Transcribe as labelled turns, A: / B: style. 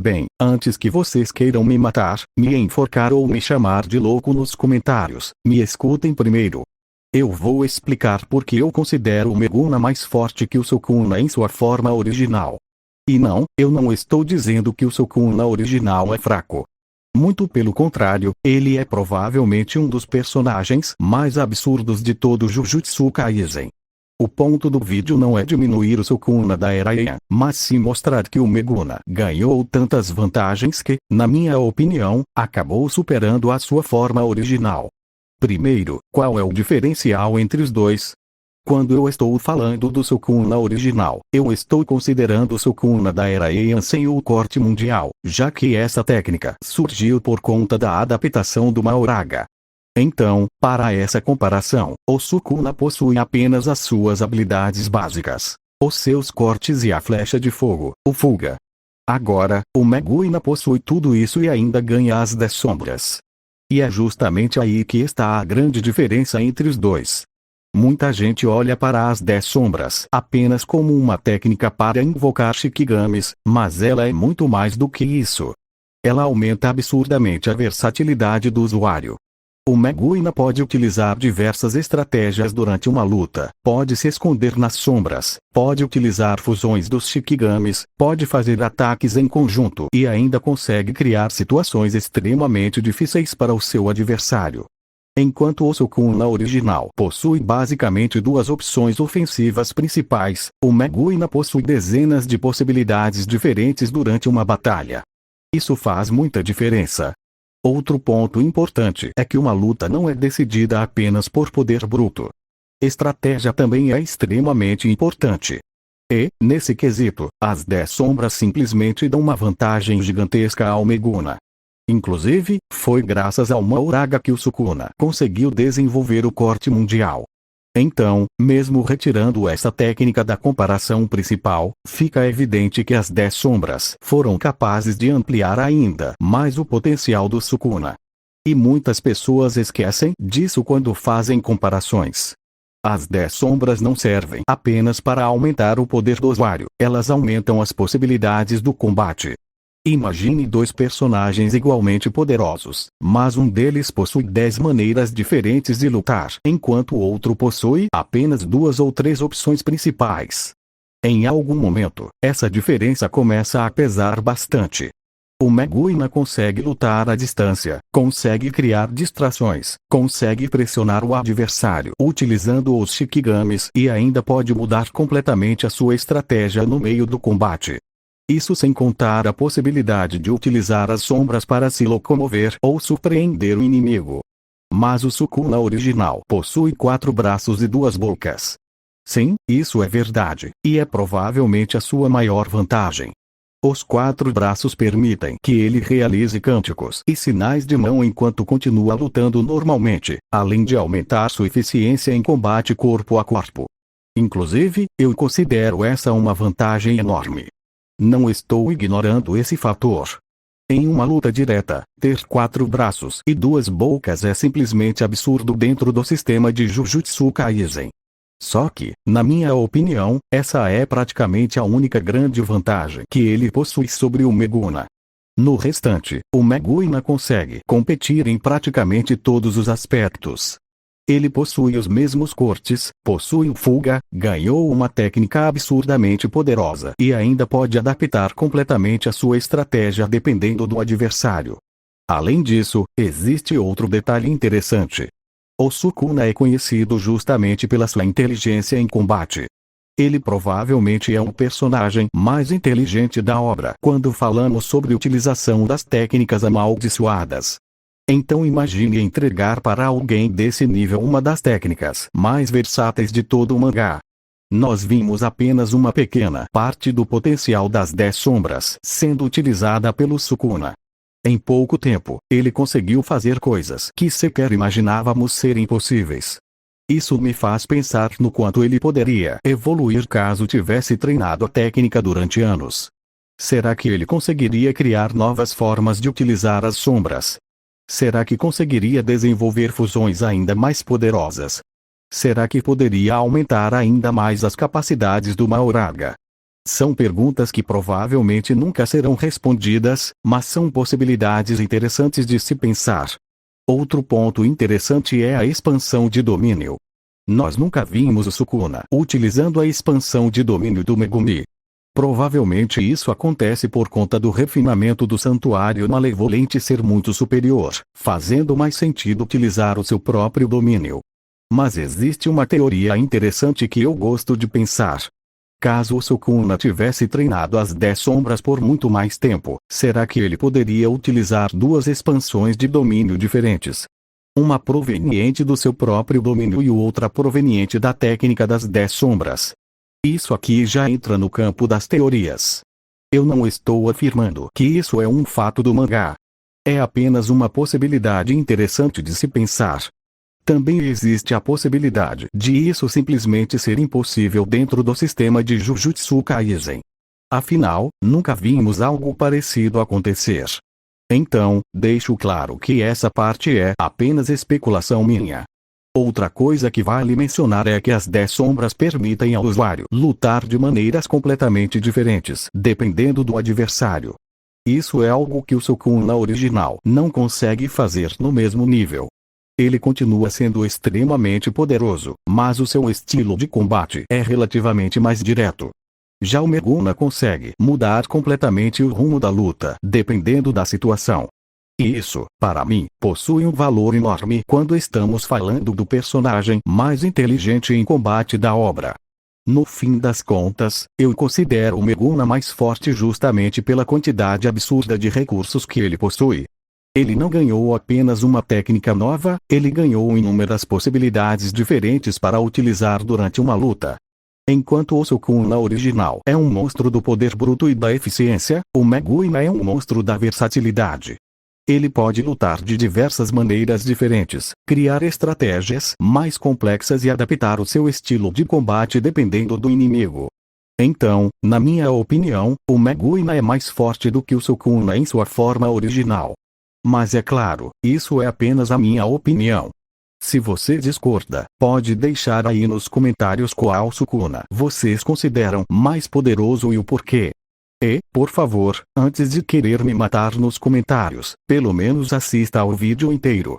A: Bem, antes que vocês queiram me matar, me enforcar ou me chamar de louco nos comentários, me escutem primeiro. Eu vou explicar por que eu considero o Meguna mais forte que o Sukuna em sua forma original. E não, eu não estou dizendo que o Sukuna original é fraco. Muito pelo contrário, ele é provavelmente um dos personagens mais absurdos de todo Jujutsu Kaisen. O ponto do vídeo não é diminuir o Sukuna da era Heian, mas sim mostrar que o Meguna ganhou tantas vantagens que, na minha opinião, acabou superando a sua forma original. Primeiro, qual é o diferencial entre os dois? Quando eu estou falando do Sukuna original, eu estou considerando o Sukuna da era Heian sem o corte mundial, já que essa técnica surgiu por conta da adaptação do Mahoraga. Então, para essa comparação, o Sukuna possui apenas as suas habilidades básicas, os seus cortes e a flecha de fogo, o Fuga. Agora, o Meguna possui tudo isso e ainda ganha as 10 sombras. E é justamente aí que está a grande diferença entre os dois. Muita gente olha para as 10 sombras apenas como uma técnica para invocar Shikigamis, mas ela é muito mais do que isso. Ela aumenta absurdamente a versatilidade do usuário. O Meguna pode utilizar diversas estratégias durante uma luta, pode se esconder nas sombras, pode utilizar fusões dos Shikigamis, pode fazer ataques em conjunto e ainda consegue criar situações extremamente difíceis para o seu adversário. Enquanto o Sukuna original possui basicamente duas opções ofensivas principais, o Meguna possui dezenas de possibilidades diferentes durante uma batalha. Isso faz muita diferença. Outro ponto importante é que uma luta não é decidida apenas por poder bruto. Estratégia também é extremamente importante. E, nesse quesito, as 10 sombras simplesmente dão uma vantagem gigantesca ao Meguna. Inclusive, foi graças ao Mahoraga que o Sukuna conseguiu desenvolver o corte mundial. Então, mesmo retirando essa técnica da comparação principal, fica evidente que as 10 sombras foram capazes de ampliar ainda mais o potencial do Sukuna. E muitas pessoas esquecem disso quando fazem comparações. As 10 sombras não servem apenas para aumentar o poder do usuário, elas aumentam as possibilidades do combate. Imagine dois personagens igualmente poderosos, mas um deles possui 10 maneiras diferentes de lutar, enquanto o outro possui apenas 2 ou 3 opções principais. Em algum momento, essa diferença começa a pesar bastante. O Meguna consegue lutar à distância, consegue criar distrações, consegue pressionar o adversário utilizando os Shikigamis e ainda pode mudar completamente a sua estratégia no meio do combate. Isso sem contar a possibilidade de utilizar as sombras para se locomover ou surpreender o inimigo. Mas o Sukuna original possui 4 braços e 2 bocas. Sim, isso é verdade, e é provavelmente a sua maior vantagem. Os 4 braços permitem que ele realize cânticos e sinais de mão enquanto continua lutando normalmente, além de aumentar sua eficiência em combate corpo a corpo. Inclusive, eu considero essa uma vantagem enorme. Não estou ignorando esse fator. Em uma luta direta, ter 4 braços e 2 bocas é simplesmente absurdo dentro do sistema de Jujutsu Kaisen. Só que, na minha opinião, essa é praticamente a única grande vantagem que ele possui sobre o Meguna. No restante, o Meguna consegue competir em praticamente todos os aspectos. Ele possui os mesmos cortes, possui o Fuga, ganhou uma técnica absurdamente poderosa e ainda pode adaptar completamente a sua estratégia dependendo do adversário. Além disso, existe outro detalhe interessante. O Sukuna é conhecido justamente pela sua inteligência em combate. Ele provavelmente é o personagem mais inteligente da obra quando falamos sobre utilização das técnicas amaldiçoadas. Então imagine entregar para alguém desse nível uma das técnicas mais versáteis de todo o mangá. Nós vimos apenas uma pequena parte do potencial das 10 sombras sendo utilizada pelo Sukuna. Em pouco tempo, ele conseguiu fazer coisas que sequer imaginávamos serem possíveis. Isso me faz pensar no quanto ele poderia evoluir caso tivesse treinado a técnica durante anos. Será que ele conseguiria criar novas formas de utilizar as sombras? Será que conseguiria desenvolver fusões ainda mais poderosas? Será que poderia aumentar ainda mais as capacidades do Mahoraga? São perguntas que provavelmente nunca serão respondidas, mas são possibilidades interessantes de se pensar. Outro ponto interessante é a expansão de domínio. Nós nunca vimos o Sukuna utilizando a expansão de domínio do Megumi. Provavelmente isso acontece por conta do refinamento do santuário malevolente ser muito superior, fazendo mais sentido utilizar o seu próprio domínio. Mas existe uma teoria interessante que eu gosto de pensar. Caso o Sukuna tivesse treinado as 10 sombras por muito mais tempo, será que ele poderia utilizar duas expansões de domínio diferentes? Uma proveniente do seu próprio domínio e outra proveniente da técnica das 10 sombras. Isso aqui já entra no campo das teorias. Eu não estou afirmando que isso é um fato do mangá. É apenas uma possibilidade interessante de se pensar. Também existe a possibilidade de isso simplesmente ser impossível dentro do sistema de Jujutsu Kaisen. Afinal, nunca vimos algo parecido acontecer. Então, deixo claro que essa parte é apenas especulação minha. Outra coisa que vale mencionar é que as 10 sombras permitem ao usuário lutar de maneiras completamente diferentes, dependendo do adversário. Isso é algo que o Sukuna original não consegue fazer no mesmo nível. Ele continua sendo extremamente poderoso, mas o seu estilo de combate é relativamente mais direto. Já o Megumi consegue mudar completamente o rumo da luta, dependendo da situação. E isso, para mim, possui um valor enorme quando estamos falando do personagem mais inteligente em combate da obra. No fim das contas, eu considero o Megumi mais forte justamente pela quantidade absurda de recursos que ele possui. Ele não ganhou apenas uma técnica nova, ele ganhou inúmeras possibilidades diferentes para utilizar durante uma luta. Enquanto o Sukuna original é um monstro do poder bruto e da eficiência, o Megumi é um monstro da versatilidade. Ele pode lutar de diversas maneiras diferentes, criar estratégias mais complexas e adaptar o seu estilo de combate dependendo do inimigo. Então, na minha opinião, o Megumi é mais forte do que o Sukuna em sua forma original. Mas é claro, isso é apenas a minha opinião. Se você discorda, pode deixar aí nos comentários qual Sukuna vocês consideram mais poderoso e o porquê. E, por favor, antes de querer me matar nos comentários, pelo menos assista ao vídeo inteiro.